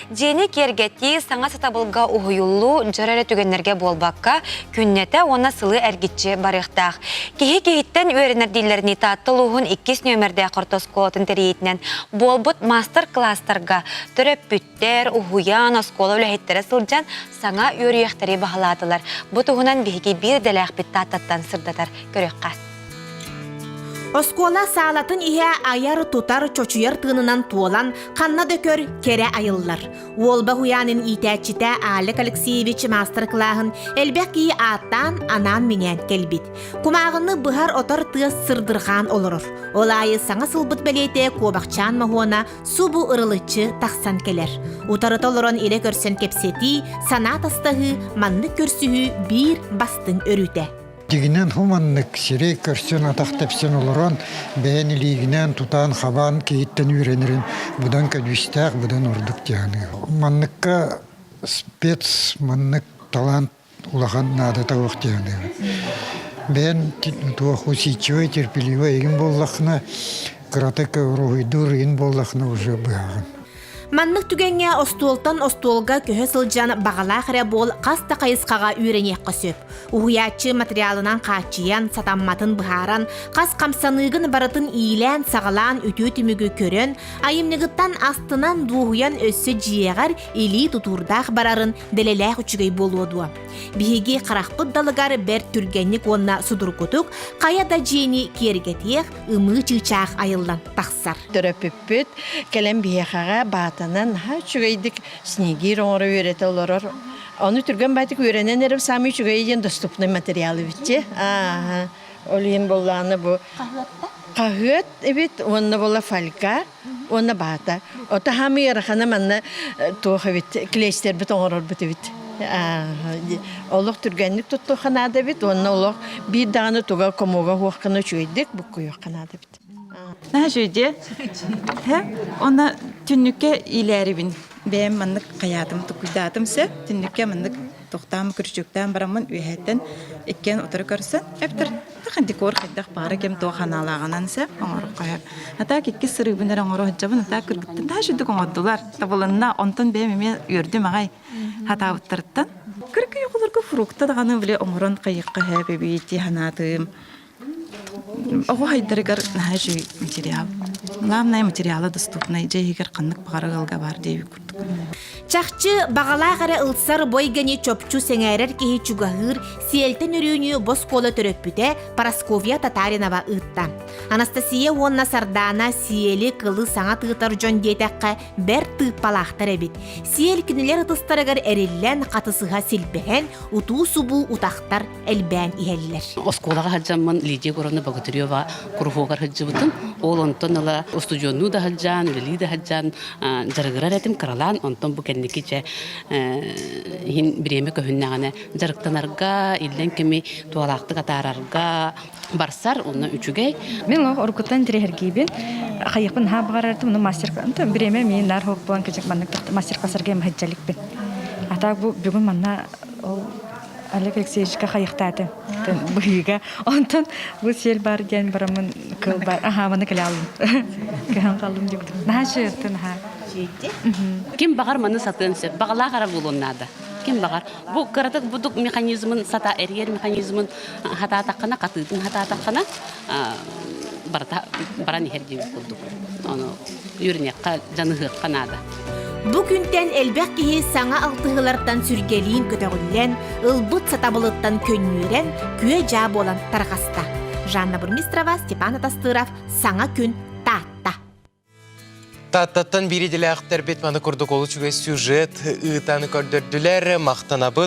Жени кергети саңа сатабылға уһуюллу жарары түгеннерге болбаққа күннете она сылы әргитчі барықтақ. Кехи-кехиттен өренердейлеріне таттылуғын 2 нөмірде қортосколатын терейетінен болбут мастер-класстарға түріп бүттер, уһуян, оскола өләхеттері сылжан саңа өріяқтары бағаладылар. Бұтығынан бейге бір дәләқ бітті аттаттан сырдатар көрек қас. Оскола саалатын ihe ayar tutar çoçuyar tığınınan tuolan kanna dökör kere ayıllar. Olba huyanın iteçite Alek Alekseyevich master-class'ın elbek iyi attan anan minen kelbit. Kumağını bıhar otar tığ sırdırgan olurur. Olayı sana sılbıt belete kobakçan mahona subu ırılıçı taksan keler. Utarıt oluron ile görsen kepseti sanat astahı manlık görsühü bir bastın örüte. Дигинен хуманнык сирей көрсен атақ тепсен олорон бәйін илигинен тутан хабан кейттен үйренерін будан көдүстәк будан ордук тяны. Манныкка спец маннык талант улахан нады тауық тяны. Бәйін туах усичевой терпеливой егін боллақына кратыка руйдур егін боллақына уже бұяғын. Маннык түгенге остуолтан остуолга көһө сылжан бағала қыра бол қаста қайысқаға үйренек қосып. Уғиятчы материалынан қачиян, сатамматын бұхаран, қас қамсанығын барытын ийлән, сағалан, өтө түмігі көрін, айымнығыттан астынан дуғуян өссі жиеғар или тұтурдақ барарын дәлеләқ үчігей болуыдуа. Бігеге қарақпыт далығар бәр түргенник онна судыргутук, қаяда жиені кергетеқ, ымы чычақ айылдан тақсар. Төрөпүппүт, келем бияқаға батанан, чүгейдік снегир оңыры өреті оларыр. Onu türgen baytık öğrenenlerim sami çügeyin dostuplu materyali bitti. Olayım bollağını bu. Kahvet, evet, onunla bolla falka, onunla bata. O da hamı yarakana manna toğa bit, kleyster bit oğurur bit bit. Allah türgenlik tuttu kanada bit, onunla Allah bir dağını toğa komoga huakana çügeydik, bu kuyu kanada bit. Ne şöyle? Ona tünlüke ileri bin. Ben manlık kayadım, tukuydatımsa tünlüke manlık toxtam kürçükten baramın üyetten ikken oturup görsen heptir. Takın dikor kaydak para kem toxan alağanansa onu koyar. Hatta ki sırrı bunlar onu hacabın hatta kırgıttın. Daha şudduk ondular. Tabulanna ondan benim gördüm ağay. Hatta oturttan. Kırkı yukarı frukta da kanı bile omurun kayıkı hep biti hanatım. Ого хайдаргар нахажи материал. Главное материалы доступны. Жейгер каннык багарыгалга бар дейби курдук. Чахчы бағала қара ылсар бойгани чопчу сеңәрер кехи чугахыр сиелтен өрүүнү боскола төрөппүте Парасковья Татаринова ытта. Анастасия Вонна Сардана сиели кылы саңа тыытар жон дейтаққа бер тыппалақтар эбит. Сиел кинилер ытыстарыгар эриллен қатысыға силбехен утуу субу утақтар элбән иһеллер. Осколага хаджамман Лидия Горовна Богатырёва курфогар хаджыбытын. Ол онтон ала студионну да хаджан, Лили да хаджан, жарыгырар этим каралан онтон бу кенникиче хин биреме көһүннәгәне жарыктанарга, илден кеми туалакты катарарга барсар, оны үчүгей. Мен ол оркуттан тирехергибин. Хайыпын ха багарарды, муну мастер-класс. Биреме мен нар хоппан кичек маннык мастер-классарга хаҗалыкпын. Ата бу бүгүн манна ол Алек Алексеевичка хайыктады. Быйга онтон бу сел бар ген барамын кыл бар. Маны калалым. Кан калым дип. Нахашыттын ха. Ким багар маны сатынсы, багала кара булуннада. Ким багар? Бу каратык будук механизмын сата эргер механизмын хата таккана катытын хата таккана баран херди булдук. Аны юрнекка жаныгы канада. Бүгүнтен элбек кихи саңа алтыгылардан сүргелиин көтөгүллен, ылбыт сатабылыттан көннүрен, күе жа болан таргаста. Жанна Бурмистрова, Степан Атастыров, саңа күн татта. Таттаттан бири деле актер бет маны курдук олу чугай сюжет, ытаны көрдөрдүлер, мактанабы